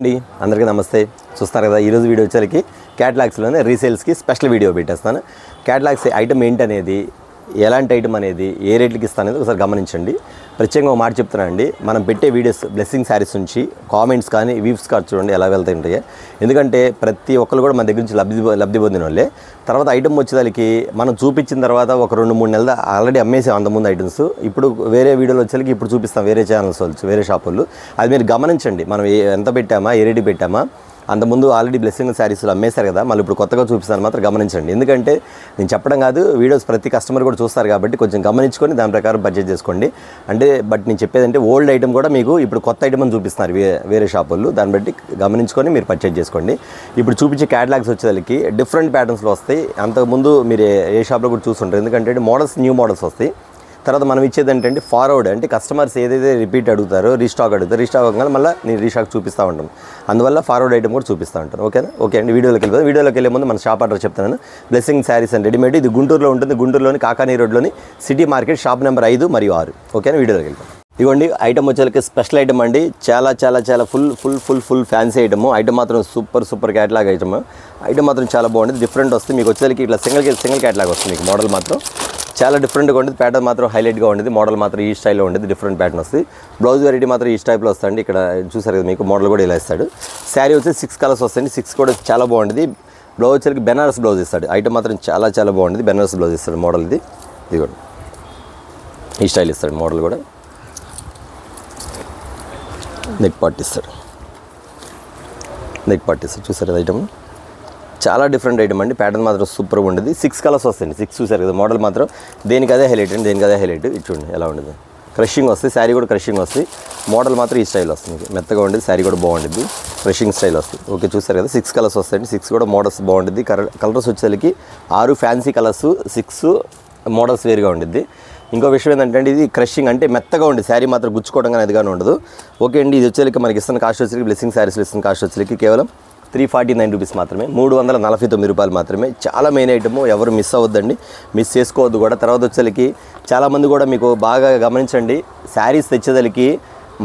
అండి అందరికీ నమస్తే. చూస్తారు కదా, ఈరోజు వీడియో వచ్చేసరికి క్యాటలాగ్స్లోనే రీసేల్స్కి స్పెషల్ వీడియో పెట్టేస్తాను. క్యాటలాగ్స్ ఐటమ్ ఏంటనేది, ఎలాంటి ఐటమ్ అనేది, ఏ రేట్లకి ఇస్తాను అనేది ఒకసారి గమనించండి. ప్రత్యేకంగా ఒక మాట చెప్తున్నానండి, మనం పెట్టే వీడియోస్ బ్లెస్సింగ్ శారీస్ నుంచి కామెంట్స్ కానీ వ్యూస్ కానీ చూడండి ఎలా వెళ్తాయి. ఎందుకంటే ప్రతి ఒక్కరు కూడా మన దగ్గర నుంచి లబ్ధి పొందిన వాళ్ళే. తర్వాత ఐటమ్ వచ్చేదానికి మనం చూపించిన తర్వాత ఒక 2-3 నెలలు ఆల్రెడీ అమ్మేసాం అంతకుముందు ఐటమ్స్. ఇప్పుడు వేరే వీడియోలు వచ్చేసరికి ఇప్పుడు చూపిస్తాం, వేరే ఛానల్స్ వాళ్ళు, వేరే షాప్ వాళ్ళు. అది మీరు గమనించండి, మనం ఎంత పెట్టామా, ఏ రేటు పెట్టామా. అంతకుముందు ఆల్రెడీ బ్లెస్సింగ్ శారీస్లో అమ్మేశారు కదా, మళ్ళీ ఇప్పుడు కొత్తగా చూపిస్తాను మాత్రం గమనించండి. ఎందుకంటే నేను చెప్పడం కాదు, వీడియోస్ ప్రతి కస్టమర్ కూడా చూస్తారు కాబట్టి కొంచెం గమనించుకొని దాని ప్రకారం పర్చేజ్ చేసుకోండి. అంటే బట్ నేను చెప్పేదంటే ఓల్డ్ ఐటమ్ కూడా మీకు ఇప్పుడు కొత్త ఐటమ్ అని చూపిస్తున్నారు వేరే షాప్ వాళ్ళు. దాన్ని బట్టి గమనించుకొని మీరు పర్చేజ్ చేసుకోండి. ఇప్పుడు చూపించే క్యాటలాగ్స్ వచ్చేసరికి డిఫరెంట్ ప్యాటర్న్స్లో వస్తాయి. అంతకుముందు మీరు ఏ షాప్లో కూడా చూస్తుంటారు. ఎందుకంటే మోడల్స్, న్యూ మోడల్స్ వస్తాయి. తర్వాత మనం ఇచ్చేది ఏంటంటే ఫార్వర్డ్, అంటే కస్టమర్స్ ఏదైతే రిపీట్ అడుగుతారో, రీస్టాక్ అడుగుతారు, రీస్టాక్ అవ్వగానే మళ్ళీ నేను రీస్టాక్ చూపిస్తూ ఉంటాను. అందువల్ల ఫార్వర్డ్ ఐటమ్ కూడా చూపిస్తూ ఉంటాను. ఓకేనా? ఓకే అండి, వీడియోలోకి వెళ్ళే ముందు మన షాప్ అడ్రస్ చెప్తాను. Blessing saris and readymade. ఇది గుంటూరులో ఉంటుంది. గుంటూరులోని కాకానీ రోడ్లోని సిటీ మార్కెట్, షాప్ నెంబర్ 5 మరియు 6. ఓకేనా? వీడియోలోకి వెళ్తాం. ఇవ్వండి ఐటమ్ వచ్చేసరికి స్పెషల్ ఐటమ్ అండి. చాలా ఫుల్ ఫ్యాన్సీ ఐటమ్. ఐటమ్ మాత్రం సూపర్ క్యాటలాగ్ ఐటమ్. ఐటమ్ మాత్రం చాలా బాగుంటుంది, డిఫరెంట్ వస్తుంది. మీకు వచ్చేసరికి ఇట్లా సింగిల్ క్యాటలాగ్ వస్తుంది. మీకు మోడల్ మాత్రం చాలా డిఫరెంట్గా ఉంటుంది. ప్యాటర్న్ మాత్రం హైలైట్గా ఉంటుంది. మోడల్ మాత్రం ఈ స్టైల్లో ఉంటుంది, డిఫరెంట్ ప్యాటర్న్ వస్తుంది. బ్లౌజ్ వెరైటీ మాత్రం ఈ టైప్లో వస్తుంది. ఇక్కడ చూసారు కదా, మీకు మోడల్ కూడా ఇలా ఇస్తాడు. శారీ వచ్చి 6 కలర్స్ వస్తాయండి. 6 కూడా చాలా బాగుంటుంది. బ్లౌజ్ వచ్చేసరికి బెనారస్ బ్లౌజ్ ఇస్తాడు. ఐటమ్ మాత్రం చాలా బాగుంటుంది. బెనారస్ బ్లౌజ్ ఇస్తాడు. మోడల్ ఇది కూడా ఈ స్టైల్ ఇస్తాడు. మోడల్ కూడా నెక్ పార్ట్ ఇస్తాడు. చూసారు కదా, ఐటమ్ చాలా డిఫరెంట్ ఐటమ్ అండి. ప్యాటర్న్ మాత్రం సూపర్గా ఉంటుంది. 6 కలర్స్ వస్తాయండి. 6 చూసారు కదా, మోడల్ మాత్రం దేనికి అదే హైలైట్ అండి. ఇది చూడండి ఎలా ఉంటుంది. క్రషింగ్ వస్తుంది, శారీ కూడా క్రషింగ్ వస్తుంది. మోడల్ మాత్రం ఈ స్టైల్ వస్తుంది, మెత్తగా ఉంటుంది. శారీ కూడా బాగుంటుంది, క్రషింగ్ స్టైల్ వస్తుంది. ఓకే, చూసారు కదా, 6 కలర్స్ వస్తాయండి. 6 కూడా మోడల్స్ బాగుంటుంది. కలర్స్ వచ్చేసరికి 6 ఫ్యాన్సీ కలర్స్, 6 మోడల్స్ వేరుగా ఉంటుంది. ఇంకో విషయం ఏంటంటే ఇది క్రషింగ్, అంటే మెత్తగా ఉంటుంది. శారీ మాత్రం గుచ్చుకోవడం కానీ అదిగానే ఉండదు. ఓకే అండి, ఇది వచ్చేసరికి మనకి ఇస్తున్న కాస్ట్ వచ్చేసరికి బ్లెస్సింగ్ శారీస్లో ఇస్తున్న కాస్ట్ వచ్చేసరికి కేవలం 349 రూపీస్ మాత్రమే, 349 రూపాయలు మాత్రమే. చాలా మెయిన్ ఐటమ్, ఎవరు మిస్ అవ్వద్దండి, మిస్ చేసుకోవద్దు కూడా. తర్వాత వచ్చేసరికి చాలామంది కూడా మీకు బాగా గమనించండి, శారీస్ తెచ్చేదలికి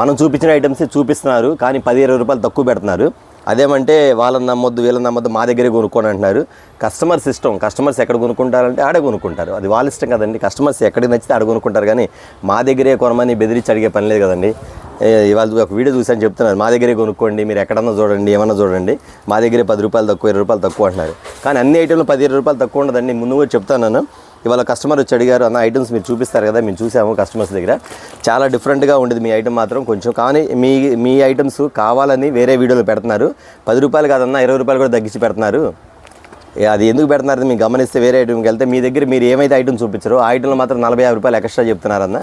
మనం చూపించిన ఐటమ్స్ చూపిస్తున్నారు, కానీ 10-20 రూపాయలు తక్కువ పెడుతున్నారు. అదేమంటే వాళ్ళని నమ్మొద్దు, వీళ్ళని నమ్మొద్దు, మా దగ్గరే కొనుక్కోని అంటున్నారు. కస్టమర్స్ ఇష్టం, కస్టమర్స్ ఎక్కడ కొనుక్కుంటారంటే ఆడే కొనుక్కుంటారు. అది వాళ్ళ ఇష్టం కదండి. కస్టమర్స్ ఎక్కడికి నచ్చితే ఆడ కొనుక్కుంటారు, కానీ మా దగ్గరే కొనమని బెదిరించి అడిగే పని లేదు కదండి. ఇవాళ ఒక వీడియో చూసాను చెప్తున్నారు, మా దగ్గరే కొనుక్కోండి, మీరు ఎక్కడన్నా చూడండి, ఏమన్నా చూడండి, మా దగ్గరే 10 రూపాయలు తక్కువ, 20 రూపాయలు తక్కువ అంటున్నారు. కానీ అన్ని ఐటెంలు 10-20 రూపాయలు తక్కువ ఉండదండి. ముందు కూడా చెప్తాను. ఇవాళ కస్టమర్ వచ్చి అడిగారు, అన్న ఐటమ్స్ మీరు చూపిస్తారు కదా, మేము చూసాము కస్టమర్స్ దగ్గర, చాలా డిఫరెంట్గా ఉండేది మీ ఐటమ్ మాత్రం కొంచెం. కానీ మీ ఐటమ్స్ కావాలని వేరే వీడియోలు పెడుతున్నారు. 10 రూపాయలు కాదన్నా 20 రూపాయలు కూడా తగ్గించి పెడుతున్నారు. అది ఎందుకు పెడుతున్నారు మీరు గమనిస్తే, వేరే ఐటమ్కి వెళ్తే మీ దగ్గర మీరు ఏమైతే ఐటమ్ చూపించారో ఆ ఐటమ్లో మాత్రం 40-50 రూపాయలు ఎక్స్ట్రా చెప్తున్నారన్న.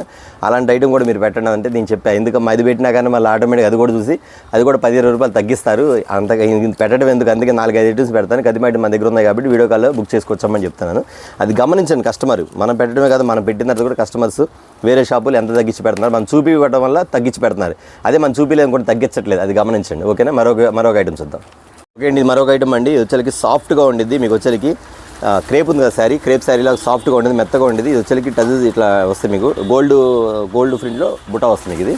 అలాంటి ఐటమ్ కూడా మీరు పెట్టండి అంటే నేను చెప్పాను. ఎందుకమ్మా అది పెట్టినా కానీ మళ్ళీ ఆటోమేటిక్గా అది కూడా చూసి అది కూడా 10-20 రూపాయలు తగ్గిస్తారు. అంతగా పెట్టడం ఎందుకు, అందుకే 4-5 ఐటమ్స్ పెడతాను. కదిమ ఐటమ్ మన దగ్గర ఉన్నాయి కాబట్టి వీడియో కాల్లో బుక్ చేసుకోవచ్చామని చెప్తున్నాను. అది గమనించండి. కస్టమర్ మనం పెట్టడమే కాదు, మనం పెట్టిన తర్వాత కూడా కస్టమర్స్ వేరే షాపులు ఎంత తగ్గించి పెడుతున్నారు, మనం చూపి పెట్టడం వల్ల తగ్గించి పెడుతున్నారు. అదే మనం చూపిలేదు కూడా తగ్గించట్లేదు, అది గమనించండి. ఓకేనా? మరొక ఐటమ్ చూద్దాం. ఓకే అండి, ఇది మరొక ఐటమ్ అండి. ఇది వచ్చేసరికి సాఫ్ట్గా ఉండిద్ది. మీకు వచ్చేసరికి క్రేప్ ఉంది కదా శారీ, క్రేప్ శారీలో సాఫ్ట్గా ఉండేది, మెత్తగా ఉండేది. ఇది వచ్చేసరికి టజెస్ ఇట్లా వస్తుంది. మీకు గోల్డ్ ప్రింట్లో బుటా వస్తుంది. ఇది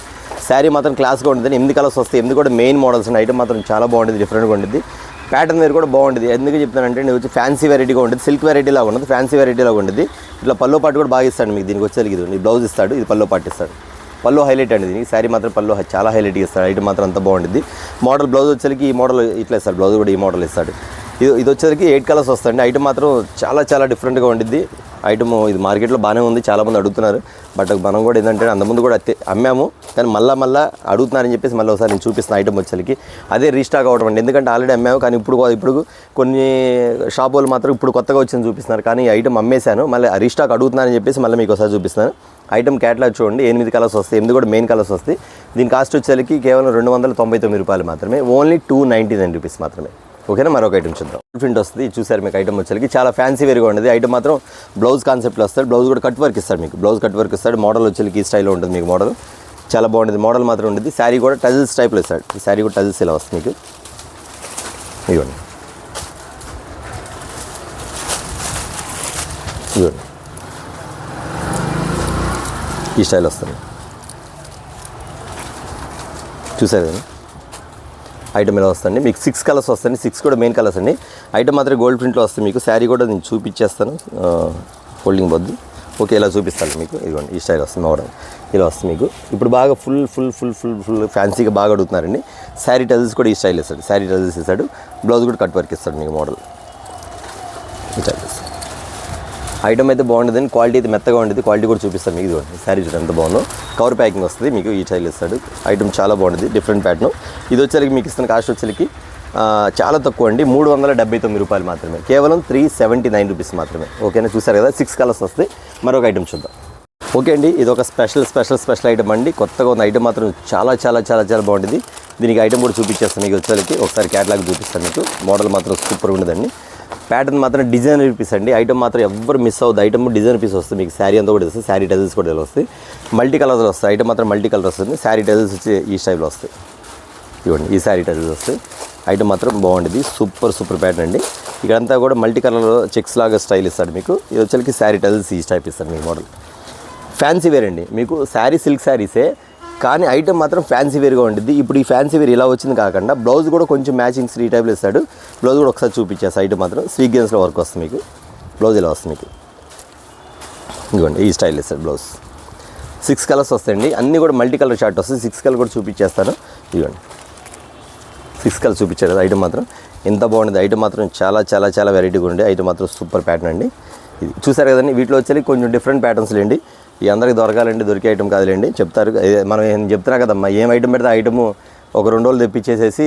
శారీ మాత్రం క్లాస్గా ఉంటుంది. 8 కలర్స్ వస్తాయి. 8 కూడా మెయిన్ మోడల్స్ ఉన్నాయి. ఐటమ్ మాత్రం చాలా బాగుంటుంది, డిఫరెంట్గా ఉంటుంది. ప్యాటర్న్ వేరు కూడా బాగుంటుంది. ఎందుకు చెప్తానంటే ఇది వచ్చి ఫ్యాన్సీ వెరైటీగా ఉంటుంది, సిల్క్ వెరైటీలాగా ఉండదు, ఫ్యాన్సీ వెరైటీలాగా ఉంటుంది. ఇట్లా పల్లో పాటు కూడా బాగా ఇస్తాడు మీకు. దీనికి వచ్చేసరికి ఇది బ్లౌజ్ ఇస్తాడు, ఇది పల్లో పాటు ఇస్తాడు. పల్లో హైలైట్ అండి దీనికి. శారీ మాత్రం పల్లో చాలా హైలైట్గా ఇస్తాడు. ఐటమ్ మాత్రం అంత బాగుంటుంది. మోడల్ బ్లౌజ్ వచ్చేసరికి ఈ మోడల్ ఇట్లా ఇస్తాడు, బ్లౌజ్ కూడా ఈ మోడల్ ఇస్తాడు. ఇది వచ్చేసరికి 8 కలర్స్ వస్తాయండి. ఐటమ్ మాత్రం చాలా డిఫరెంట్గా ఉండిద్ది. ఐటమ్ ఇది మార్కెట్లో బాగానే ఉంది, చాలామంది అడుగుతున్నారు. బట్ మనం కూడా ఏంటంటే అంతకుముందు కూడా అమ్మాము, కానీ మళ్ళీ అడుగుతున్నారని చెప్పేసి మళ్ళీ ఒకసారి నేను చూపిస్తున్న ఐటమ్ వచ్చేసరికి అదే రీస్టాక్ అవ్వడం అండి. ఎందుకంటే ఆల్రెడీ అమ్మాము, కానీ ఇప్పుడు కొన్ని షాప్ వాళ్ళు మాత్రం ఇప్పుడు కొత్తగా వచ్చింది చూపిస్తున్నారు. కానీ ఐటమ్ అమ్మేశాను, మళ్ళీ రీస్టాక్ అడుగుతున్నారని చెప్పేసి మళ్ళీ మీకు ఒకసారి చూపిస్తున్నాను. ఐటమ్ క్యాటలాగ్ చూడండి, 8 కలర్స్ వస్తాయి. 8 కూడా మెయిన్ కలర్స్ వస్తాయి. దీని కాస్ట్ వచ్చేసరికి కేవలం 299 రూపాయలు మాత్రమే, ఓన్లీ 299 రూపీస్ మాత్రమే. ఓకేనా? మరొక ఐటమ్ చూద్దాం. ప్రింట్ వస్తుంది, చూసారు మీకు. ఐటమ్ వచ్చేసరికి చాలా ఫ్యాన్సీ వేరుగా ఉండేది. ఐటమ్ మాత్రం బ్లౌజ్ కాన్సెప్ట్లో వస్తాడు. బ్లౌజ్ కూడా కట్ వర్క్ ఇస్తాడు మీకు. బ్లౌజ్ కట్ వర్క్ ఇస్తాడు. మోడల్ వచ్చేసరికి ఈ స్టైల్లో ఉంటుంది మీకు. మోడల్ చాలా బాగుంటుంది. మోడల్ మాత్రం ఉంటుంది. శారీ కూడా టజిల్స్ టైప్లో ఇస్తాడు. ఈ శారీ కూడా టజిల్స్ ఇలా వస్తుంది మీకు. ఇవ్వండి ఈ స్టైల్ వస్తుంది, చూసారు కదా. ఐటమ్ ఇలా వస్తుంది మీకు 6 కలర్స్ వస్తాయి, 6 కూడా మెయిన్ కలర్స్ అండి. ఐటమ్ మాత్రం గోల్డ్ ప్రింట్లో వస్తుంది మీకు. శారీ కూడా నేను చూపించేస్తాను, ఫోల్డింగ్ వద్దు. ఓకే, ఇలా చూపిస్తాను మీకు. ఇదిగోండి ఈ స్టైల్ వస్తుంది మోడల్ ఇలా వస్తుంది మీకు. ఇప్పుడు బాగా full full full full full ఫ్యాన్సీగా బాగా అడుగుతున్నారండి. శారీ టజిల్స్ కూడా ఈ స్టైల్ ఇస్తాడు, శారీ టజిల్స్ ఇస్తాడు. బ్లౌజ్ కూడా కట్ వర్క్ ఇస్తాడు మీకు మోడల్ ఈ స్టైల్ ఇస్తాడు. ఐటమ్ అయితే బాగుంటుందండి, క్వాలిటీ అయితే మెత్తగా ఉంటుంది. క్వాలిటీ కూడా చూపిస్తాను మీకు. ఇదిగోండి శారీ చూడండి ఎంత బాగుందో, కవర్ ప్యాకింగ్ వస్తుంది మీకు. ఈ స్టైల్ ఇస్తాడు. ఐటమ్ చాలా బాగుంటుంది, డిఫరెంట్ ప్యాటర్న్. ఇది వచ్చేసరికి మీకు ఇస్తున్న కాస్ట్ వచ్చేసరికి చాలా తక్కువ అండి, 379 రూపాయలు మాత్రమే, కేవలం 379 రూపీస్ మాత్రమే. ఓకేనా, చూసారు కదా 6 కలర్స్ వస్తాయి. మరొక ఐటమ్ చూద్దాం. ఓకే అండి, ఇది ఒక స్పెషల్ ఐటమ్ అండి. కొత్తగా ఉన్న ఐటమ్ మాత్రం చాలా చాలా చాలా చాలా బాగుంటుంది. దీనికి ఐటమ్ కూడా చూపించేస్తాను మీకు వచ్చేసరికి. ఒకసారి క్యాటలాగ్ చూపిస్తాను మీకు. మోడల్ మాత్రం సూపర్ ఉండదండి. ప్యాటర్న్ మాత్రం డిజైనర్ పీస్ అండి. ఐటమ్ మాత్రం ఎవరు మిస్ అవుతుంది. ఐటమ్ డిజైనర్ పీస్ వస్తుంది మీకు. శారీ అంతా కూడా వస్తుంది, శారీ టజిల్స్ కూడా వస్తాయి. మల్టీ కలర్స్ వస్తాయి. ఐటమ్ మాత్రం మల్టీ కలర్ వస్తుంది. శారీ టజిల్స్ వచ్చి ఈ స్టైల్లో వస్తాయి. ఇవ్వండి ఈ శారీ టజిల్స్ వస్తాయి. ఐటమ్ మాత్రం బాగుంటుంది, సూపర్ ప్యాటర్న్ అండి. ఇక్కడంతా కూడా మల్టీ కలర్ చెక్స్ లాగా స్టైల్ ఇస్తాడు మీకు. ఇది వచ్చేసరికి శారీ టజిల్స్ ఈ టైప్ ఇస్తాడు మీకు మోడల్. ఫ్యాన్సీ వేర్ అండి మీకు. శారీ సిల్క్ శారీసే, కానీ ఐటమ్ మాత్రం ఫ్యాన్సీ వేర్గా ఉంటుంది. ఇప్పుడు ఈ ఫ్యాన్సీ వేర్ ఇలా వచ్చింది కాకుండా బ్లౌజ్ కూడా కొంచెం మ్యాచింగ్స్ ఈ టైప్లో ఇస్తాడు. బ్లౌజ్ కూడా ఒకసారి చూపించేసి. ఐటమ్ మాత్రం స్వీగెన్స్లో వర్క్ వస్తుంది మీకు. బ్లౌజ్ ఇలా వస్తుంది మీకు. ఇదిగోండి ఈ స్టైల్ ఇస్తాడు బ్లౌజ్. 6 కలర్స్ వస్తాయండి, అన్నీ కూడా మల్టీ కలర్ షార్ట్ వస్తుంది. 6 కలర్ కూడా చూపించేస్తాను. ఇదిగోండి 6 కలర్ చూపించారు. ఐటమ్ మాత్రం ఎంత బాగుంటుంది. ఐటమ్ మాత్రం చాలా చాలా చాలా వెరైటీగా ఉండే ఐటమ్ మాత్రం సూపర్ ప్యాటర్న్ అండి. ఇది చూసారు కదండి. వీటిలో వచ్చేది కొంచెం డిఫరెంట్ ప్యాటర్న్స్ లేండి. ఈ అందరికి దొరకాలండి, దొరికే ఐటమ్ కాదులేండి. చెప్తారు మనం ఏం చెప్తున్నా కదమ్మా, ఏం ఐటమ్ పెడితే ఐటము ఒక 2 రోజులు తెప్పించేసేసి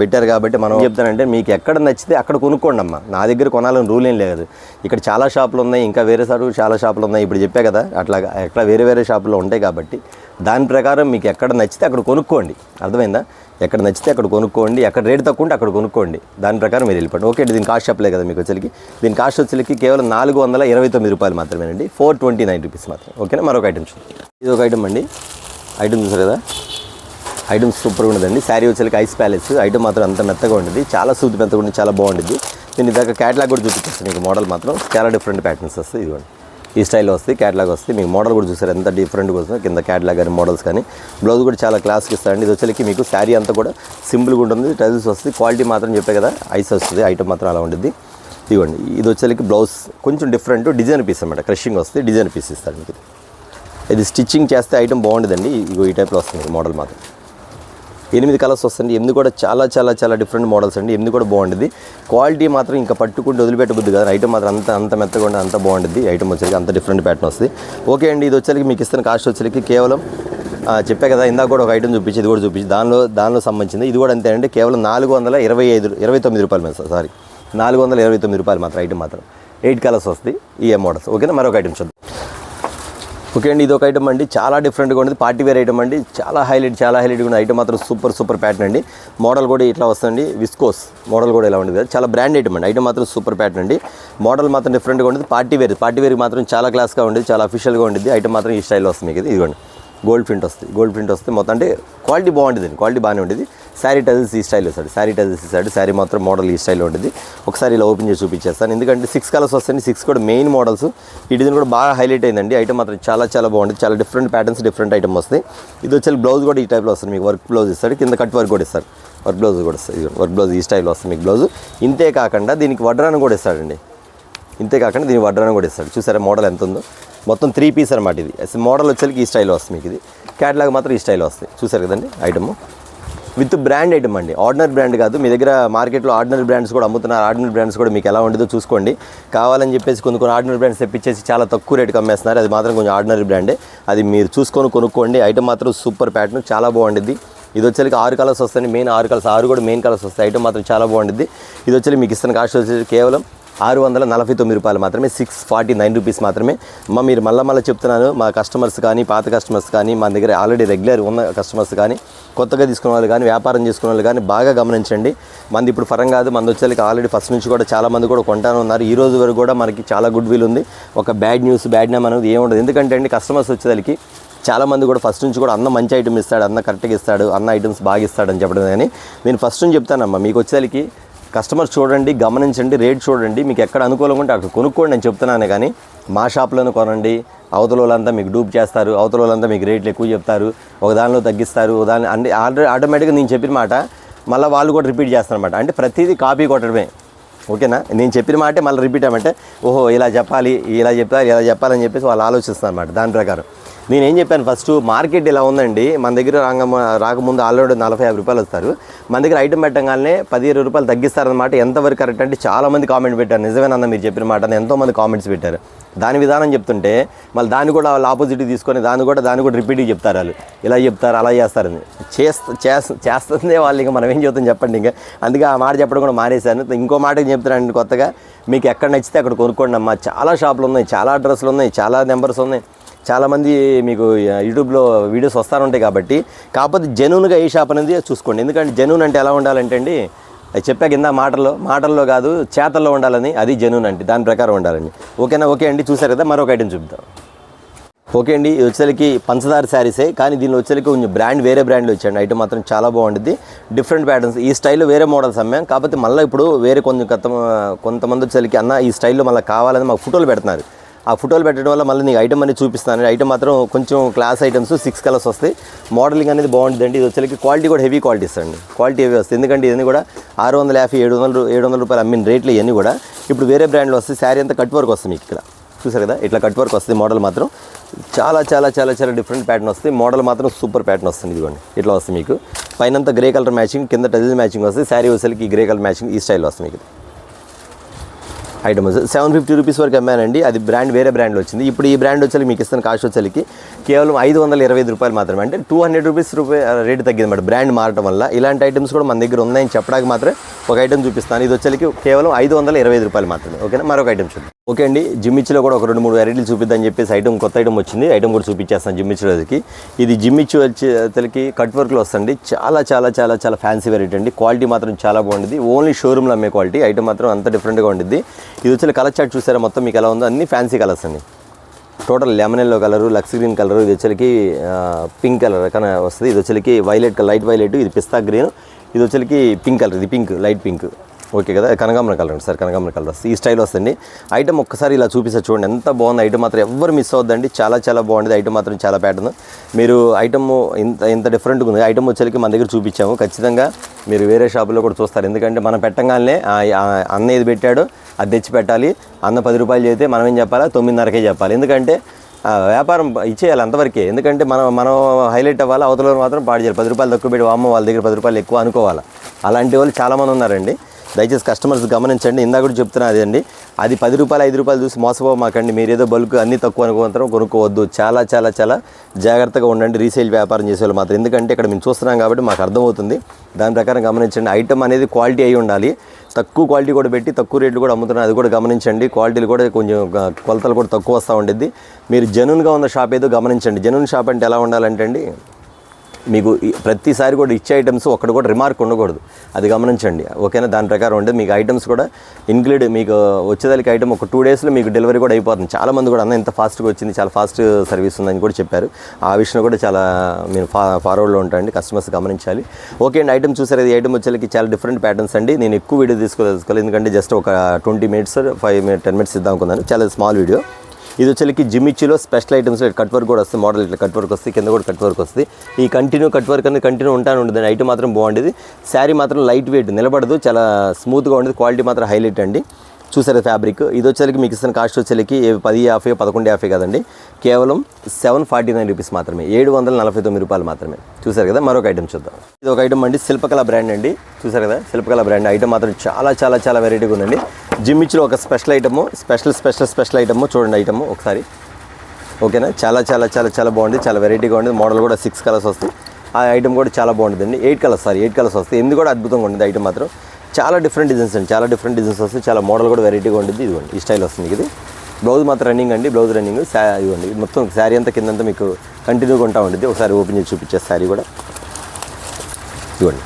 పెట్టారు కాబట్టి మనం చెప్తానంటే మీకు ఎక్కడ నచ్చితే అక్కడ కొనుక్కోండి అమ్మా. నా దగ్గర కొనాలని రూల్ ఏం లేదు. ఇక్కడ చాలా షాపులు ఉన్నాయి, ఇంకా వేరే సార్ చాలా షాపులు ఉన్నాయి. ఇప్పుడు చెప్పా కదా, అట్లాగా ఎక్కడ వేరే షాపులో ఉంటాయి కాబట్టి దాని ప్రకారం మీకు ఎక్కడ నచ్చితే అక్కడ కొనుక్కోండి. అర్థమైందా? ఎక్కడ నచ్చితే అక్కడ కొనుక్కోండి, ఎక్కడ రేటు తక్కువ ఉంటే అక్కడ కొనుక్కోండి. దాని ప్రకారం మీరు వెళ్ళిపోండి. ఓకే, దీని కాస్ట్ చెప్పలేదు కదా మీకు వచ్చేసరికి. దీని కాస్ట్ వచ్చేసరికి కేవలం 429 రూపాయలు మాత్రమేనండి, 429 రూపీస్ మాత్రం. ఓకేనా, మరొక ఐటమ్ చూడండి. ఇది ఒక ఐటమ్ అండి. ఐటమ్ చూసారు కదా, ఐటమ్ సూపర్గా ఉండదండి. శారీ వచ్చేసరికి ఐస్ ప్యాలెస్. ఐటమ్ మాత్రం అంత మెత్తగా ఉంటుంది, చాలా సూది మెత్తగా ఉంటుంది, చాలా బాగుంటుంది. నేను ఇదాకా క్యాటలాగ్ కూడా చూపించేస్తాను మీకు. మోడల్ మాత్రం చాలా డిఫరెంట్ ప్యాటర్న్స్ వస్తాయి. ఇదిగోండి ఈ స్టైల్లో వస్తాయి, క్యాటలాగ్ వస్తుంది మీకు. మోడల్ కూడా చూసారు ఎంత డిఫరెంట్గా వస్తుంది. కింద క్యాటలాగ్ కానీ మోడల్స్ కానీ బ్లౌజ్ కూడా చాలా క్లాస్కి ఇస్తారండి. ఇది వచ్చేసరికి మీకు శారీ అంతా కూడా సింపుల్గా ఉంటుంది, టజిల్స్ వస్తుంది. క్వాలిటీ మాత్రం చెప్పే కదా ఐస్ వస్తుంది. ఐటమ్ మాత్రం అలా ఉంటుంది. ఇదిగోండి ఇది వచ్చేసరికి బ్లౌజ్ కొంచెం డిఫరెంట్ డిజైన్ పీస్ అనమాట. క్రషింగ్ వస్తుంది, డిజైన్ పీస్ ఇస్తారు మీకు. ఇది స్టిచ్చింగ్ చేస్తే ఐటమ్ బాగుంటుందండి. ఇగో ఈ టైప్లో వస్తుంది మోడల్ మాత్రం. 8 కలర్స్ వస్తుంది. 8 కూడా చాలా చాలా చాలా డిఫరెంట్ మోడల్స్ అండి. 8 కూడా బాగుంటుంది. క్వాలిటీ మాత్రం ఇంకా పట్టుకుంటే వదిలిపెట్టబుద్ది కదా. ఐటమ్ మాత్రం అంత మెత్తగా ఉండి అంత బాగుంటుంది. ఐటమ్ వచ్చేసరికి అంత డిఫరెంట్ ప్యాటర్న్ వస్తుంది. ఓకే అండి, ఇది వచ్చేసరికి మీకు ఇస్తున్న కాస్ట్ వచ్చేసరికి కేవలం చెప్పే కదా ఇందాక కూడా ఒక ఐటమ్ చూపించి, ఇది కూడా చూపించి దానిలో సంబంధించింది. ఇది కూడా అంతే అండి, కేవలం 429 రూపాయలు మీద. సారీ 429 రూపాయలు మాత్రం. ఐటమ్ మాత్రం 8 కలర్స్ వస్తాయి ఈ మోడల్స్. ఓకేనా, మరొక ఐటమ్ చూద్దాం. ఓకే అండి, ఇది ఒక ఐటమ్ అండి, చాలా డిఫరెంట్గా ఉంటుంది. పార్టీ వేర్ ఐటమ్ అండి, చాలా హైలైట్గా ఉన్న ఐటమ్ మాత్రం సూపర్ ప్యాటర్న్ అండి. మోడల్ కూడా ఇట్లా వస్తుంది, విస్కోస్ మోడల్ కూడా ఇలా ఉంటుంది కదా, చాలా బ్రాండ్ ఐటమ్ అండి. ఐటమ్ మాత్రం సూపర్ ప్యాటర్న్ అండి. మోడల్ మాత్రం డిఫరెంట్గా ఉంటుంది. పార్టీ వేర్ మాత్రం చాలా క్లాస్గా ఉంటుంది, చాలా అఫీషియల్గా ఉంటుంది. ఐటమ్ మాత్రం ఈ స్టైల్లో వస్తుంది మీకు. ఇదిగోండి గోల్డ్ ప్రింట్ వస్తుంది మొత్తం. అంటే క్వాలిటీ బాగుంటుంది, క్వాలిటీ బాగానే ఉంటుంది. శారీ టజిల్స్ ఈ స్టైల్ ఇస్తాడు, శారీ మాత్రం మోడల్ ఈ స్టైల్లో ఉంటుంది. ఒకసారి ఇలా ఓపెన్ చేసి చూపించేస్తాను, ఎందుకంటే 6 కలర్స్ వస్తాయి. 6 కూడా మెయిన్ మోడల్స్. ఈ డిజైన్ కూడా బాగా హైలైట్ అయిందండి. ఐటమ్ మాత్రం చాలా చాలా బాగుంటుంది, చాలా డిఫరెంట్ ప్యాటర్న్స్, డిఫరెంట్ ఐటమ్ వస్తాయి. ఇది వచ్చి బ్లౌజ్ కూడా ఈ టైప్లో వస్తుంది మీకు. వర్క్ బ్లౌజ్ ఇస్తాడు, కింద కట్ వర్క్ కూడా ఇస్తారు. వర్క్ బ్లౌజ్ కూడా ఇస్తుంది. వర్క్ బ్లౌజ్ ఈ స్టైల్లో వస్తుంది మీకు బ్లౌజ్. ఇంతే కాకుండా దీనికి వడ్రానం కూడా ఇస్తాడండి. దీనికి వడ్రానం కూడా ఇస్తాడు. చూసారా మోడల్ ఎంత ఉందో. మొత్తం 3 పీస్ అనమాట. ఇది మోడల్ వచ్చేసరికి ఈ స్టైల్లో వస్తుంది మీకు. ఇది క్యాటలాగ్ మాత్రం ఈ స్టైల్లో వస్తాయి. చూసారు కదండి ఐటమ్ విత్ బ్రాండ్ ఐటమ్ అండి, ఆర్డినరీ బ్రాండ్ కాదు. మీ దగ్గర మార్కెట్లో ఆర్డినరీ బ్రాండ్స్ కూడా అమ్ముతున్నారు. ఆర్డినరీ బ్రాండ్స్ కూడా మీకు ఎలా ఉంటుందో చూసుకోండి. కావాలని చెప్పేసి కొన్ని ఆర్డినరీ బ్రాండ్స్ తెప్పించేసి చాలా తక్కువ రేటుకి అమ్మేస్తున్నారు. అది మాత్రం కొంచెం ఆర్డినరీ బ్రాండే, అది మీరు చూసుకొని కొనుక్కోండి. ఐటమ్ మాత్రం సూపర్ ప్యాటర్న్, చాలా బాగుంటుంది. ఇది వచ్చేసరికి 6 కలర్స్ వస్తాయి, మెయిన్ 6 కలర్స్, 6 కూడా మెయిన్ కలర్స్ వస్తాయి. ఐటమ్ మాత్రం చాలా బాగుంటుంది. ఇది వచ్చి మీకు ఇస్తున్న కాస్ట్ వచ్చేసి కేవలం 649 రూపాయలు మాత్రమే, 649 రూపీస్ మాత్రమే. మీరు మళ్ళీ చెప్తున్నాను, మా కస్టమర్స్ కానీ, పాత కస్టమర్స్ కానీ, మా దగ్గర ఆల్రెడీ రెగ్యులర్ ఉన్న కస్టమర్స్ కానీ, కొత్తగా తీసుకున్న వాళ్ళు కానీ, వ్యాపారం చేసుకున్న వాళ్ళు కానీ బాగా గమనించండి. మంది ఇప్పుడు ఫరం కాదు, మంది వచ్చేసరికి ఆల్రెడీ ఫస్ట్ నుంచి కూడా చాలామంది కూడా కొంటానే ఉన్నారు. ఈ రోజు వరకు కూడా మనకి చాలా గుడ్ విల్ ఉంది. ఒక బ్యాడ్ నేమ్ అనేది ఏముండదు. ఎందుకంటే అండి కస్టమర్స్ వచ్చేసరికి చాలామంది కూడా ఫస్ట్ నుంచి కూడా అన్న మంచి ఐటమ్ ఇస్తాడు, అన్న కరెక్ట్గా ఇస్తాడు, అన్న ఐటమ్స్ బాగా ఇస్తాడని చెప్పడం. కానీ నేను ఫస్ట్ నుంచి చెప్తానమ్మా, మీకు వచ్చేసరికి కస్టమర్స్ చూడండి, గమనించండి, రేట్ చూడండి, మీకు ఎక్కడ అనుకూలంగా ఉంటే అక్కడ కొనుక్కోండి అని చెప్తున్నాను. కానీ మా షాప్లోనే కొనండి, అవతల వాళ్ళంతా మీకు డూప్ చేస్తారు, అవతల వాళ్ళంతా మీకు రేట్లు ఎక్కువ చెప్తారు, ఒక దానిలో తగ్గిస్తారు, దాని అంటే ఆటోమేటిక్గా నేను చెప్పిన మాట మళ్ళీ వాళ్ళు కూడా రిపీట్ చేస్తారనమాట. అంటే ప్రతిదీ కాపీ కొట్టడమే. ఓకేనా, నేను చెప్పిన మాటే మళ్ళీ రిపీట్ అవ్వమంటే ఓహో ఇలా చెప్పాలి, ఇలా చెప్పాలని చెప్పేసి వాళ్ళు ఆలోచిస్తారు అనమాట. దాని ప్రకారం నేనేం చెప్పాను, ఫస్ట్ మార్కెట్ ఇలా ఉందండి, మన దగ్గర రాకముందు ఆల్రెడీ 40-50 రూపాయలు వస్తారు, మన దగ్గర ఐటమ్ పెట్టగానే 10-20 రూపాయలు తగ్గిస్తారనమాట. ఎంతవరకు కరెక్ట్ అంటే చాలామంది కామెంట్ పెట్టారు, నిజమేనన్న మీరు చెప్పిన మాట అని ఎంతోమంది కామెంట్స్ పెట్టారు. దాని విధానం చెప్తుంటే మళ్ళీ దాన్ని కూడా వాళ్ళు ఆపోజిట్ తీసుకొని దాన్ని కూడా రిపీట్గా చెప్తారు, వాళ్ళు ఇలా చెప్తారు అలా చేస్తారని. చేస్తుందే వాళ్ళు, ఇంకా మనం ఏం చెప్తాం చెప్పండి. ఇంకా అందుకే ఆ మాట చెప్పడం కూడా మానేశాను. ఇంకో మాట చెప్తానండి కొత్తగా, మీకు ఎక్కడ నచ్చితే అక్కడ కొనుక్కోండి అమ్మా. చాలా షాపులు ఉన్నాయి, చాలా అడ్రస్లు ఉన్నాయి, చాలా నెంబర్స్ ఉన్నాయి, చాలామంది మీకు యూట్యూబ్లో వీడియోస్ వస్తూ ఉంటాయి. కాకపోతే జెన్యూన్గా ఏ షాప్ అనేది చూసుకోండి. ఎందుకంటే జెన్యూన్ అంటే ఎలా ఉండాలంటే అండి, అది చెప్పా కింద మాటల్లో కాదు చేతల్లో ఉండాలని, అది జెన్యూన్ అంటే దాని ప్రకారం ఉండాలండి. ఓకేనా? ఓకే అండి, చూసారు కదా, మరొక ఐటెం చూద్దాం. ఓకే అండి, ఇది వచ్చేసరికి పంచదార శారీసే, కానీ దీనిలో వచ్చేసరికి కొంచెం వేరే బ్రాండ్లో వచ్చాయండి. ఐటమ్ మాత్రం చాలా బాగుంటుంది, డిఫరెంట్ ప్యాటర్న్స్. ఈ స్టైల్లో వేరే మోడల్స్ అమ్మాం, కాకపోతే మళ్ళీ ఇప్పుడు వేరే కొంతమంది వచ్చేసరికి అన్న ఈ స్టైల్లో మళ్ళీ కావాలని మాకు ఫోటోలు పెడుతున్నారు. ఆ ఫోటోలు పెట్టడం వల్ల మళ్ళీ నీకు ఐటమ్ అనేది చూపిస్తాను. ఐటమ్ మాత్రం కొంచెం క్లాస్ ఐటమ్స్, 6 కలర్స్ వస్తాయి. మోడలింగ్ అనేది బాగుంటుందండి. ఇది వచ్చేసరికి క్వాలిటీ కూడా హెవీ క్వాలిటీస్ అండి, క్వాలిటీ హెవీ వస్తుంది. ఎందుకంటే ఇవన్నీ కూడా 650-700 రూపాయలు అమ్మిన రేట్లు ఇవన్నీ కూడా ఇప్పుడు వేరే బ్రాండ్లో వస్తాయి. శారీ అంతా కట్ వర్క్ వస్తుంది మీకు ఇక్కడ చూసారు కదా, ఇట్లా కట్ వర్క్ వస్తుంది. మోడల్ మాత్రం చాలా చాలా చాలా చాలా డిఫరెంట్ ప్యాటర్న్ వస్తుంది. మోడల్ మాత్రం సూపర్ ప్యాటర్న్ వస్తుంది. ఇదిగోండి ఇట్లా వస్తుంది మీకు, పైనంతా గ్రే కలర్ మ్యాచింగ్, కింద టజిల్ మ్యాచింగ్ వస్తుంది. శారీ వచ్చేసరికి గ్రే కలర్ మ్యాచింగ్ ఈ స్టైల్ వస్తుంది మీకు. ఐటమ్ 750 రూపీస్ వరకు అమ్మానండి, అది వేరే బ్రాండ్లో వచ్చింది. ఇప్పుడు ఈ బ్రాండ్ వచ్చేసి మీకు ఇస్తున్న కాస్ట్ వచ్చేసరికి కేవలం 525 రూపాయలు మాత్రమే, అంటే 200 రూపీస్ రేటు తగ్గింది అన్నమాట బ్రాండ్ మారటం వల్ల. ఇలాంటి ఐటమ్స్ కూడా మన దగ్గర ఉన్నాయని చెప్పడానికి మాత్రమే ఒక ఐటమ్ చూపిస్తాను. ఇది వచ్చేసరికి కేవలం 525 రూపాయలు మాత్రమే. ఓకేనా, మరొక ఐటమ్ చూద్దాం. ఓకే అండి, జిమ్మిచ్లో కూడా ఒక 2-3 వెరైటీలు చూపిద్దని చెప్పేసి కొత్త ఐటమ్ వచ్చింది. ఐటమ్ కూడా చూపించేస్తాను జిమ్మిచ్లోకి. ఇది జిమ్మిచ్చు వచ్చేసరికి కట్ వర్క్లో వస్తుంది. చాలా చాలా చాలా చాలా ఫ్యాన్సీ వెరైటీ అండి, క్వాలిటీ మాత్రం చాలా బాగుంటుంది. ఓన్లీ షోరూమ్లో అమ్మే క్వాలిటీ. ఐటమ్ మాత్రం అంత డిఫరెంట్గా ఉంటుంది. ఇది వచ్చి కలర్ చార్ట్ చూసారా, మొత్తం మీకు ఎలా ఉందో అన్ని ఫ్యాన్సీ కలర్స్ అండి. టోటల్ లెమన్ ఎల్లో కలరు, లక్స్ గ్రీన్ కలరు, ఇది వచ్చేసరికి పింక్ కలర్ కానీ వస్తుంది. ఇది వచ్చేసరికి వైలెట్, లైట్ వైలెట్, ఇది పిస్తా గ్రీన్, ఇది వచ్చేసరికి పింక్ కలర్, ఇది పింక్, లైట్ పింక్. ఓకే కదా, కనకాంబరం కలర్ అండి సార్, కనకాంబరం కలర్ వస్తుంది. ఈ స్టైల్ వస్తుంది. ఐటమ్ ఒక్కసారి ఇలా చూపిస్తారు చూడండి, ఎంత బాగుంది. ఐటమ్ మాత్రం ఎవ్వరు మిస్ అవ్వద్దండి, చాలా చాలా బాగుంది. ఐటమ్ మాత్రం చాలా ప్యాటర్న్. మీరు ఐటమ్ ఇంత డిఫరెంట్గా ఉంది. ఐటమ్ వచ్చేసరికి మన దగ్గర చూపించాము. ఖచ్చితంగా మీరు వేరే షాపులో కూడా చూస్తారు. ఎందుకంటే మనం పెట్టగానే అన్న ఏది పెట్టాడో అది తెచ్చి పెట్టాలి. అన్న 10 రూపాయలు చేస్తే మనం ఏం చెప్పాలి, 9.5కే చెప్పాలి. ఎందుకంటే వ్యాపారం ఇచ్చేయాలి అంతవరకే. ఎందుకంటే మనం హైలైట్ అవ్వాలి, అవతల మాత్రం పాడు చేయాలి. 10 రూపాయలు తక్కువ పెట్టి అమ్మ వాళ్ళ దగ్గర 10 రూపాయలు ఎక్కువ అనుకోవాలి. అలాంటి వాళ్ళు చాలామంది ఉన్నారండి. దయచేసి కస్టమర్స్ గమనించండి. ఇందాక కూడా చెప్తున్నా అదే, అది 10 రూపాయలు 5 రూపాయలు చూసి మోసపోమాకండి. మీరు ఏదో బల్క్ అన్నీ తక్కువ అనుకుంటారో కొనుక్కోవద్దు. చాలా చాలా చాలా జాగ్రత్తగా ఉండండి రీసేల్ వ్యాపారం చేసేవాళ్ళు మాత్రం. ఎందుకంటే ఇక్కడ మేము చూస్తున్నాం కాబట్టి మాకు అర్థమవుతుంది. దాని ప్రకారం గమనించండి. ఐటమ్ అనేది క్వాలిటీ అయి ఉండాలి. తక్కువ క్వాలిటీ కూడా పెట్టి తక్కువ రేట్లు కూడా అమ్ముతున్నారు, అది కూడా గమనించండి. క్వాలిటీలు కూడా కొంచెం కొలతలు కూడా తక్కువ వస్తూ ఉండేది. మీరు జెన్యూన్గా ఉన్న షాప్ ఏదో గమనించండి. జెన్యూన్ షాప్ అంటే ఎలా ఉండాలంటే అండి, మీకు ప్రతిసారి కూడా ఇచ్చే ఐటమ్స్ ఒక్కటి కూడా రిమార్క్ ఉండకూడదు, అది గమనించండి. ఓకేనా, దాని ప్రకారం ఉండేది. మీకు ఐటమ్స్ కూడా ఇంక్లూడ్ మీకు వచ్చేదానికి ఐటమ్ ఒక 2 డేస్లో మీకు డెలివరీ కూడా అయిపోతుంది. చాలామంది కూడా అన్న ఇంత ఫాస్ట్గా వచ్చింది, చాలా ఫాస్ట్ సర్వీస్ ఉందని కూడా చెప్పారు. ఆ విషయంలో కూడా చాలా మీరు ఫార్వర్డ్లో ఉంటాయండి, కస్టమర్స్ గమనించాలి. ఓకే అండి, ఐటమ్ చూసారు. ఈ ఐటమ్ వచ్చేసరికి చాలా డిఫరెంట్ ప్యాటర్న్స్ అండి. నేను ఎక్కువ వీడియో తీసుకోవాలి, ఎందుకంటే జస్ట్ ఒక 20 మినిట్స్ 10 మినిట్స్ ఇద్దాం అనుకున్నాను. చాలా స్మాల్ వీడియో. ఇది వచ్చేసరికి జిమ్మిచ్లో స్పెషల్ ఐటమ్స్ కట్ వర్క్ కూడా వస్తుంది. మోడల్ ఇట్లా కట్ వర్క్ వస్తుంది, కింద కూడా కట్ వర్క్ వస్తుంది. ఈ కట్ వర్క్ అనేది కంటిన్యూ ఉంటుంది. ఐటమ్ మాత్రం బాగుండేది. శారీ మాత్రం లైట్ వెయిట్, నిలబడదు, చాలా స్మూత్గా ఉండేది. క్వాలిటీ మాత్రం హైలైట్ అండి. చూసారు ఫ్యాబ్రిక్. ఇది వచ్చేసరికి మీకు ఇస్తున్న కాస్ట్ వచ్చేసరికి 10.50 11.50 కదండి, కేవలం 749 రూపీస్ మాత్రమే, 749 రూపాయలు మాత్రమే. చూసారు కదా, మరొక ఐటమ్ చూద్దాం. ఇది ఒక ఐటమ్ అండి, శిల్పకళ బ్రాండ్ అండి. చూసారు కదా, శిల్పకళ బ్రాండ్. ఐటమ్ మాత్రం చాలా చాలా చాలా వెరైటీగా ఉందండి. జిమ్మిచ్లో ఒక స్పెషల్ ఐటమ్, స్పెషల్ ఐటమ్ చూడండి. ఐటమ్ ఒకసారి ఓకేనా, చాలా చాలా చాలా చాలా బాగుంది, చాలా వెరైటీగా ఉంది. మోడల్ కూడా 6 కలర్స్ వస్తాయి. ఆ ఐటమ్ కూడా చాలా బాగుంటుందండి. 8 కలర్స్ వస్తాయి. ఎందుకు కూడా అద్భుతంగా ఉంటుంది ఐటమ్ మాత్రం. చాలా డిఫరెంట్ డిజైన్స్ అండి, చాలా డిఫరెంట్ డిజైన్స్ వస్తాయి. చాలా మోడల్ కూడా వెరైటీగా ఉంటుంది. ఇదిగోండి ఈ స్టైల్ వస్తుంది. ఇది బ్లౌజ్ మాత్రం రన్నింగ్ అండి, బ్లౌజ్ రన్నింగ్. ఇదిగోండి మొత్తం శారీ అంతా కిందంతా మీకు కంటిన్యూగా ఉంటా ఉంటుంది. ఒకసారి ఓపెన్ చేసి చూపించే శారీ కూడా ఇదిగోండి.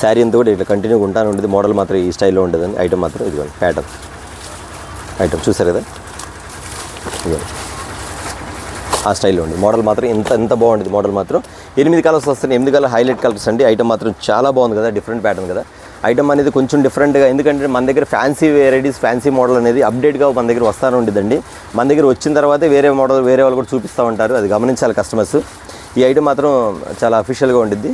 శారీ అంతా కూడా ఇట్లా కంటిన్యూగా ఉంటానే ఉంటుంది. మోడల్ మాత్రం ఈ స్టైల్లో ఉంటుందండి. ఐటమ్ మాత్రం ఇదిగోండి ప్యాటర్న్ ఐటమ్ చూసారు కదా, ఇదిగోండి ఆ స్టైల్లో ఉంది. మోడల్ మాత్రం ఎంత బాగుంటుంది. మోడల్ మాత్రం 8 కలర్స్ వస్తాయి. 8 కలర్ హైలైట్ కలర్స్ అండి. ఐటమ్ మాత్రం చాలా బాగుంది కదా, డిఫరెంట్ ప్యాటర్న్ కదా. ఐటమ్ అనేది కొంచెం డిఫరెంట్గా, ఎందుకంటే మన దగ్గర ఫ్యాన్సీ వెరైటీస్, ఫ్యాన్సీ మోడల్ అనేది అప్డేట్గా మన దగ్గర వస్తూనే ఉంటుందండి. మన దగ్గర వచ్చిన తర్వాతే వేరే మోడల్ వేరే వాళ్ళు కూడా చూపిస్తూ ఉంటారు, అది గమనించాలి కస్టమర్స్. ఈ ఐటమ్ మాత్రం చాలా అఫీషియల్గా ఉంటుంది.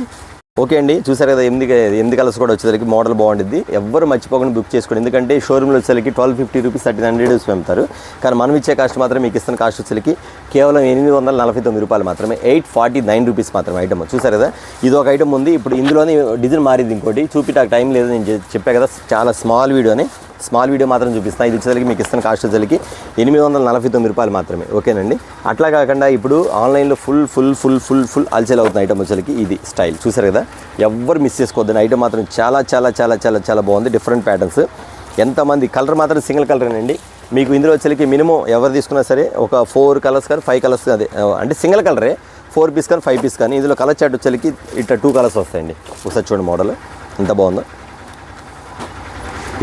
ఓకే అండి, చూసారు కదా 8 కలర్స్ కూడా వచ్చేసరికి మోడల్ బాగుంటుంది. ఎవ్వరు మర్చిపోకుండా బుక్ చేసుకోండి. ఎందుకంటే షోరూమ్లో వచ్చేసరికి 1250 రూపీస్ 1300 అమ్ముతారు. కానీ మనం ఇచ్చే కాస్ట్ మాత్రం మీకు ఇస్తున్న కాస్ట్ వచ్చేసరికి కేవలం 849 రూపాయలు మాత్రమే, 849 రూపీస్ మాత్రమే ఐటమ్. చూసారు కదా, ఇది ఒక ఐటమ్ ఉంది. ఇప్పుడు ఇందులోనే డిజైన్ మారింది ఇంకోటి, చూపించడానికి టైం లేదు. నేను చెప్పా కదా చాలా స్మాల్ వీడియో మాత్రం చూపిస్తాను. ఇది వచ్చేసరికి మీకు ఇస్తున్న కాస్ట్ వచ్చేసరికి 849 రూపాయలు మాత్రమే. ఓకేనండి, అట్లా కాకుండా ఇప్పుడు ఆన్లైన్లో ఫుల్ అల్చేల్ అవుతున్న ఐటమ్ వచ్చేసరికి ఇది స్టైల్. చూసారు కదా, ఎవ్వరు మిస్ చేసుకోవద్దని. ఐటమ్ మాత్రం చాలా చాలా చాలా చాలా చాలా బాగుంది. Different patterns. ఎంతమంది కలర్ మాత్రం సింగిల్ కలరేనండి. మీకు ఇందులో వచ్చేసరికి మినిమం ఎవరు తీసుకున్నా సరే ఒక 4 కలర్స్ కానీ 5 కలర్స్, అదే అంటే సింగిల్ కలరే, 4 పీస్ కానీ 5 పీస్ కానీ. ఇందులో కలర్ చార్ట్ వచ్చేసరికి ఇట్లా 2 కలర్స్ వస్తాయండి. ఒకసారి చూడండి మోడల్ ఎంత బాగుందో.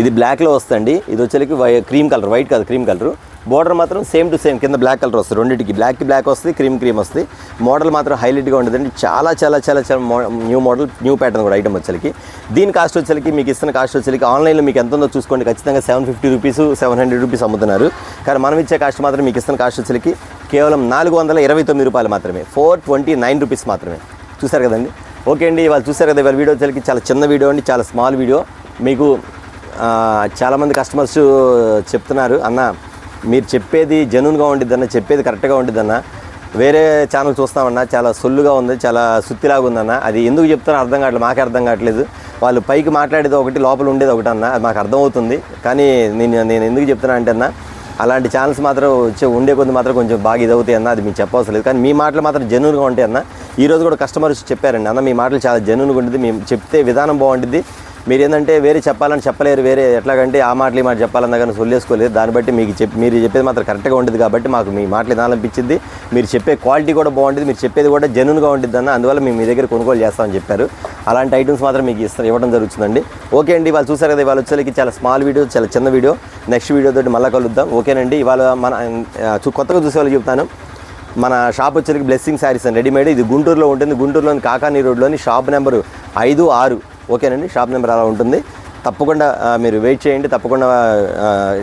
ఇది బ్లాక్లో వస్తుంది. ఇది వచ్చేసరికి క్రీమ్ కలర్, వైట్ కాదు క్రీమ్ కలర్. బోర్డర్ మాత్రం సేమ్ టు సేమ్ కింద బ్లాక్ కలర్ వస్తుంది. రెండింటికి బ్లాక్ వస్తుంది, క్రీమ్ వస్తుంది. మోడల్ మాత్రం హైలైట్గా ఉంటుందండి. చాలా చాలా చాలా చాలా న్యూ మోడల్, న్యూ ప్యాటర్న్ కూడా ఐటమ్ వచ్చేసరికి. దీని కాస్ట్ వచ్చేసరికి మీకు ఇస్తున్న కాస్ట్ వచ్చేసరికి ఆన్లైన్లో మీకు ఎంత ఉందో చూసుకోండి. ఖచ్చితంగా 750 రూపీస్ 700 రూపీస్ అమ్ముతున్నారు. కానీ మనం ఇచ్చే కాస్ట్ మాత్రం మీకు ఇస్తున్న కాస్ట్ వచ్చేసరికి కేవలం 429 రూపాయలు మాత్రమే, 429 రూపీస్ మాత్రమే. చూసారు కదండి. ఓకే అండి, వాళ్ళు చూసారు కదా, ఇవాళ వీడియో వచ్చేసరికి చాలా చిన్న వీడియో అండి, చాలా స్మాల్ వీడియో. మీకు చాలామంది కస్టమర్స్ చెప్తున్నారు, అన్న మీరు చెప్పేది జెన్యూన్గా ఉండిద్దన్న, చెప్పేది కరెక్ట్గా ఉండిద్దన్న, వేరే ఛానల్ చూస్తామన్నా చాలా సొల్లుగా ఉంది, చాలా సుత్తిలాగా ఉందన్న, అది ఎందుకు చెప్తానో అర్థం కావట్లేదు, మాకే అర్థం కావట్లేదు. వాళ్ళు పైకి మాట్లాడేది ఒకటి, లోపల ఉండేది ఒకటి అన్న, అది మాకు అర్థమవుతుంది. కానీ నేను ఎందుకు చెప్తున్నా అంటే అన్న, అలాంటి ఛానల్స్ మాత్రం ఉండే కొద్ది మాత్రం కొంచెం బాగా ఇదవుతాయి అన్న, అది మీకు చెప్పవసరం లేదు. కానీ మీ మాటలు మాత్రం జెన్యూన్గా ఉంటాయి అన్న. ఈరోజు కూడా కస్టమర్స్ చెప్పారండి, అన్న మీ మాటలు చాలా జెన్యూన్గా ఉంటుంది, మేము చెప్తే విధానం బాగుంటుంది, మీరు ఏంటంటే వేరే చెప్పాలని చెప్పలేరు, వేరే ఎట్లాగంటే ఆ మాటలు ఈ మాట చెప్పాలన్నా కానీ సొల్లేసుకోలేదు. దాన్ని బట్టి మీకు మీరు చెప్పేది మాత్రం కరెక్ట్గా ఉంటుంది కాబట్టి మాకు మీ మాటలు వినాలనిపించింది. మీరు చెప్పే క్వాలిటీ కూడా బాగుంటుంది, మీరు చెప్పేది కూడా జెన్యూన్గా ఉంటుంది అన్న, అందువల్ల మేము మీ దగ్గర కొనుగోలు చేస్తామని చెప్పారు. అలాంటి ఐటమ్స్ మాత్రం మీకు ఇవ్వడం జరుగుతుందండి. ఓకే అండి, వాళ్ళు చూసారు కదా, ఇవాళ వచ్చేసరికి చాలా స్మాల్ వీడియో, చాలా చిన్న వీడియో. నెక్స్ట్ వీడియో తోటి మళ్ళీ కలుద్దాం. ఓకేనండి, ఇవాళ కొత్తగా చూసే వాళ్ళు చెప్తాను, మన షాప్ వచ్చేసరికి బ్లెస్సింగ్ శారీస్ అని రెడీమేడ్. ఇది గుంటూరులో ఉంటుంది, గుంటూరులోని కాకానీ రోడ్లోని షాప్ నెంబరు 5-6. ఓకేనండి, షాప్ నెంబర్ అలా ఉంటుంది. తప్పకుండా మీరు వెయిట్ చేయండి. తప్పకుండా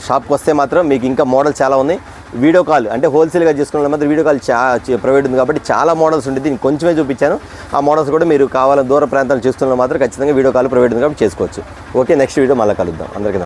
షాప్కి వస్తే మాత్రం మీకు ఇంకా మోడల్ చాలా ఉన్నాయి. వీడియో కాల్ అంటే హోల్సేల్గా చేసుకున్న మాత్రం వీడియో కాల్ ప్రొవైడ్ ఉంది కాబట్టి చాలా మోడల్స్ ఉంటుంది. నేను కొంచెమే చూపించాను. ఆ మోడల్స్ కూడా మీరు కావాలని దూర ప్రాంతాలు చేస్తున్న మాత్రం ఖచ్చితంగా వీడియో కాల్ ప్రొవైడ్ ఉంది కాబట్టి చేసుకోవచ్చు. ఓకే, నెక్స్ట్ వీడియో మళ్ళీ కలుద్దాం. అందరికీ.